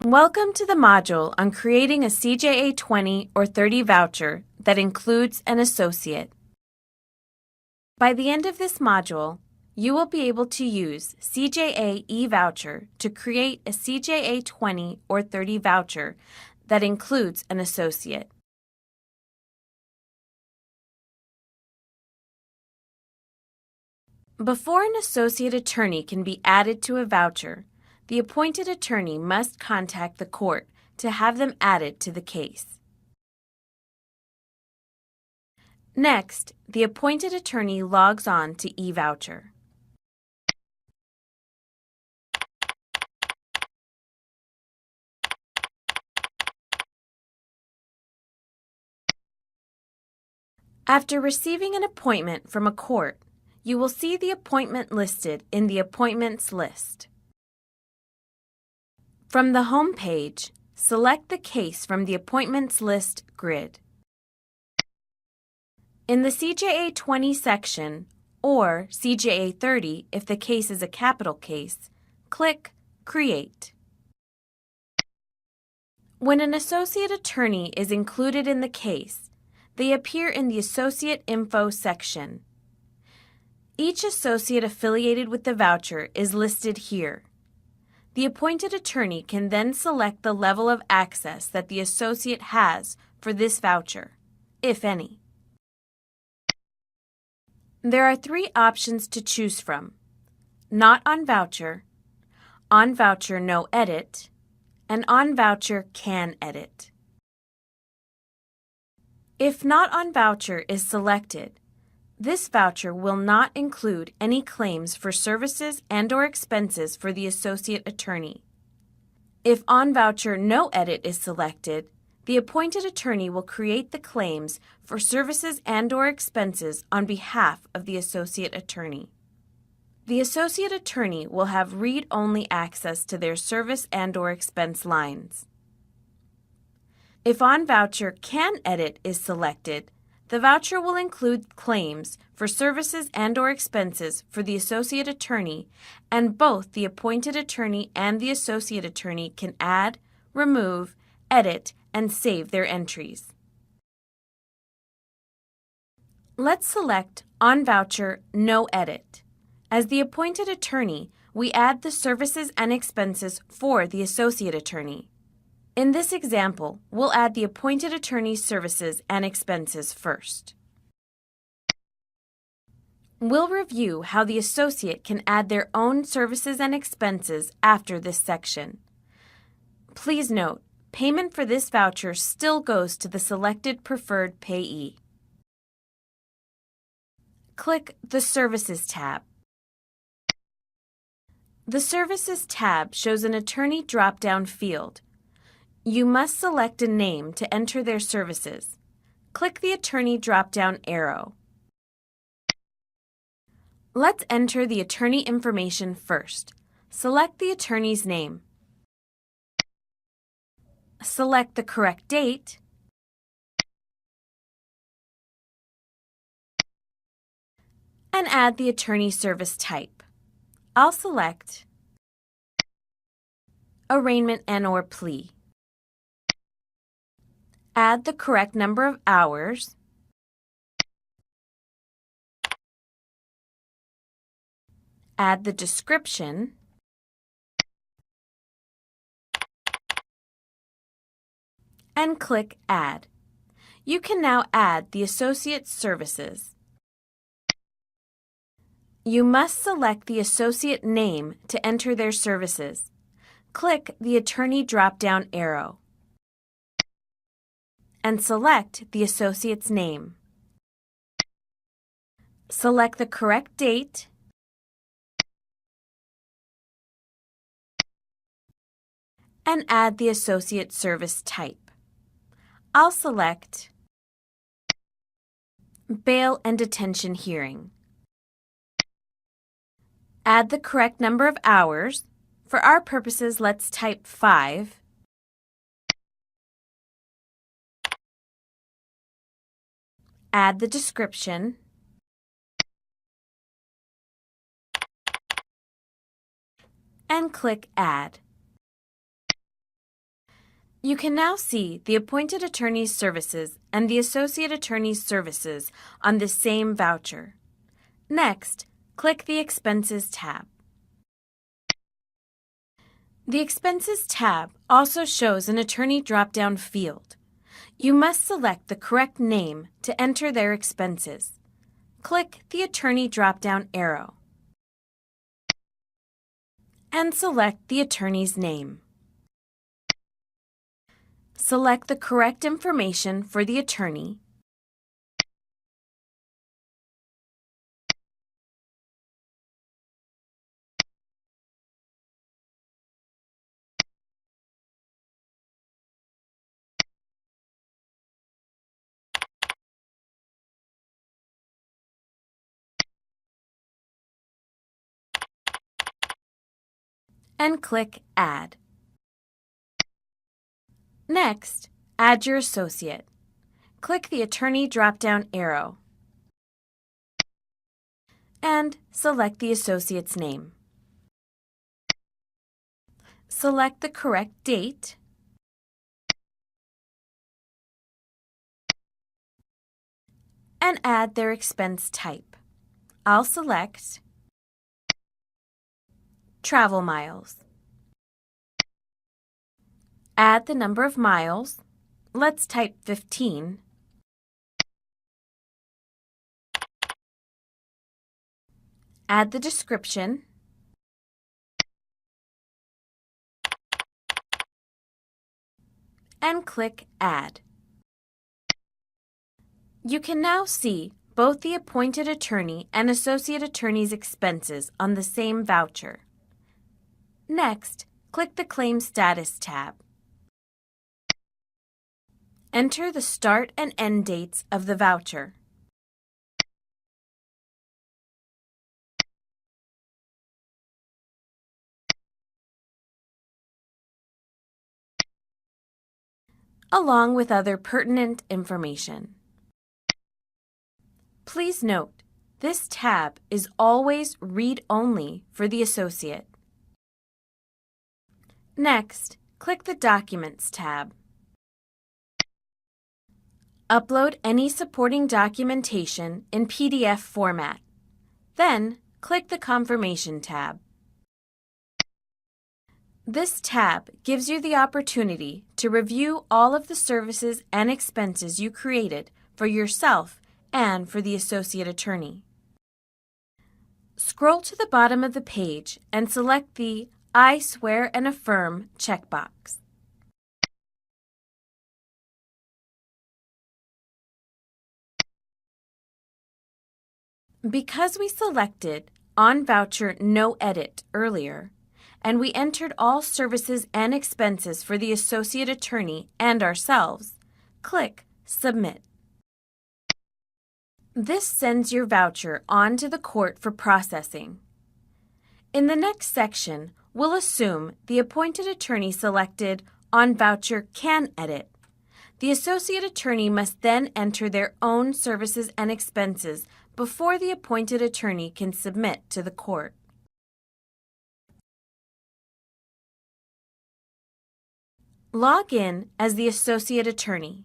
Welcome to the module on creating a CJA 20 or 30 voucher that includes an associate. By the end of this module, you will be able to use CJA eVoucher to create a CJA 20 or 30 voucher that includes an associate. Before an associate attorney can be added to a voucher, the appointed attorney must contact the court to have them added to the case. Next, the appointed attorney logs on to eVoucher. After receiving an appointment from a court, you will see the appointment listed in the Appointments list. From the home page, select the case from the Appointments list grid. In the CJA 20 section, or CJA 30 if the case is a capital case, click Create. When an associate attorney is included in the case, they appear in the Associate Info section. Each associate affiliated with the voucher is listed here. The appointed attorney can then select the level of access that the associate has for this voucher, if any. There are three options to choose from: Not on Voucher, On Voucher No Edit, and On Voucher Can Edit. If Not on Voucher is selected, this voucher will not include any claims for services and/or expenses for the associate attorney. If On Voucher No Edit is selected, the appointed attorney will create the claims for services and/or expenses on behalf of the associate attorney. The associate attorney will have read-only access to their service and/or expense lines. If On Voucher Can Edit is selected, the voucher will include claims for services and/or expenses for the associate attorney, and both the appointed attorney and the associate attorney can add, remove, edit, and save their entries. Let's select On Voucher No Edit. As the appointed attorney, we add the services and expenses for the associate attorney. In this example, we'll add the appointed attorney's services and expenses first. We'll review how the associate can add their own services and expenses after this section. Please note, payment for this voucher still goes to the selected preferred payee. Click the Services tab. The Services tab shows an attorney drop-down field. You must select a name to enter their services. Click the Attorney drop-down arrow. Let's enter the attorney information first. Select the attorney's name. Select the correct date. And add the attorney service type. I'll select Arraignment and/or Plea. Add the correct number of hours. Add the description. And click Add. You can now add the associate's services. You must select the associate name to enter their services. Click the Attorney drop-down arrow and select the associate's name. Select the correct date and add the associate service type. I'll select Bail and Detention Hearing. Add the correct number of hours. For our purposes, let's type 5. Add the description. And click Add. You can now see the appointed attorney's services and the associate attorney's services on the same voucher. Next, click the Expenses tab. The Expenses tab also shows an attorney drop-down field. You must select the correct name to enter their expenses. Click the Attorney drop-down arrow and select the attorney's name. Select the correct information for the attorney and click Add. Next, add your associate. Click the Attorney drop-down arrow and select the associate's name. Select the correct date and add their expense type. I'll select Travel miles. Add the number of miles. Let's type 15. Add the description. And click Add. You can now see both the appointed attorney and associate attorney's expenses on the same voucher. Next, click the Claim Status tab. Enter the start and end dates of the voucher. Along with other pertinent information. Please note, this tab is always read-only for the associate. Next, click the Documents tab. Upload any supporting documentation in PDF format. Then, click the Confirmation tab. This tab gives you the opportunity to review all of the services and expenses you created for yourself and for the associate attorney. Scroll to the bottom of the page and select the I swear and affirm checkbox. Because we selected On Voucher No Edit earlier, and we entered all services and expenses for the associate attorney and ourselves, click Submit. This sends your voucher on to the court for processing. In the next section, we'll assume the appointed attorney selected On Voucher Can Edit. The associate attorney must then enter their own services and expenses before the appointed attorney can submit to the court. Log in as the associate attorney.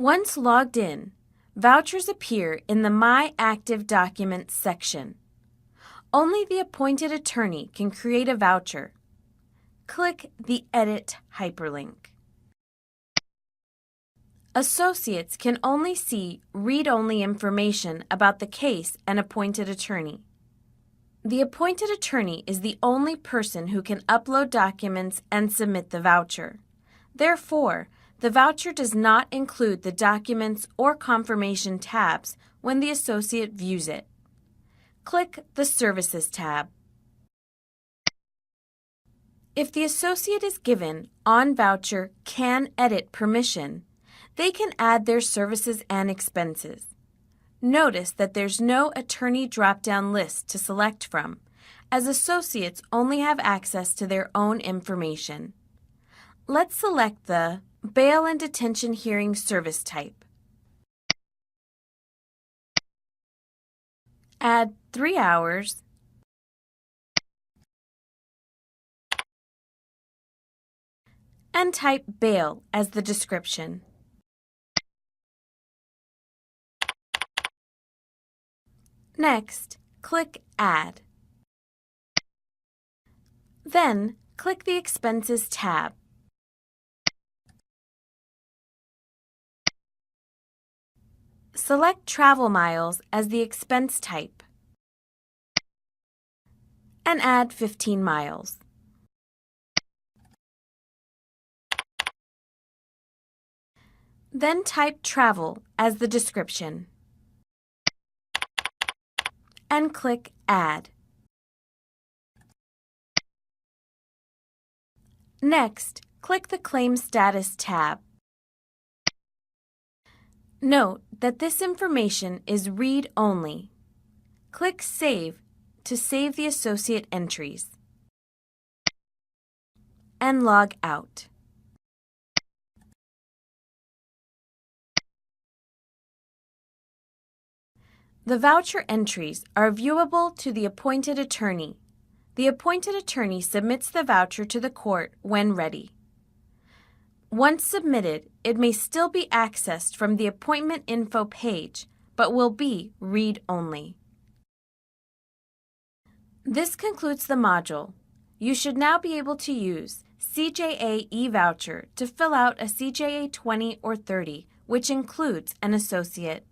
Once logged in, vouchers appear in the My Active Documents section. Only the appointed attorney can create a voucher. Click the Edit hyperlink. Associates can only see read-only information about the case and appointed attorney. The appointed attorney is the only person who can upload documents and submit the voucher. Therefore, the voucher does not include the Documents or Confirmation tabs when the associate views it. Click the Services tab. If the associate is given On Voucher Can Edit permission, they can add their services and expenses. Notice that there's no attorney drop-down list to select from, as associates only have access to their own information. Let's select the Bail and Detention Hearing Service type. Add 3 hours and type bail as the description. Next, click Add. Then, click the Expenses tab. Select travel miles as the expense type and add 15 miles. Then type travel as the description and click Add. Next, click the Claim Status tab. Note that this information is read-only. Click Save to save the associate entries and log out. The voucher entries are viewable to the appointed attorney. The appointed attorney submits the voucher to the court when ready. Once submitted, it may still be accessed from the Appointment Info page, but will be read-only. This concludes the module. You should now be able to use CJA eVoucher to fill out a CJA 20 or 30, which includes an associate.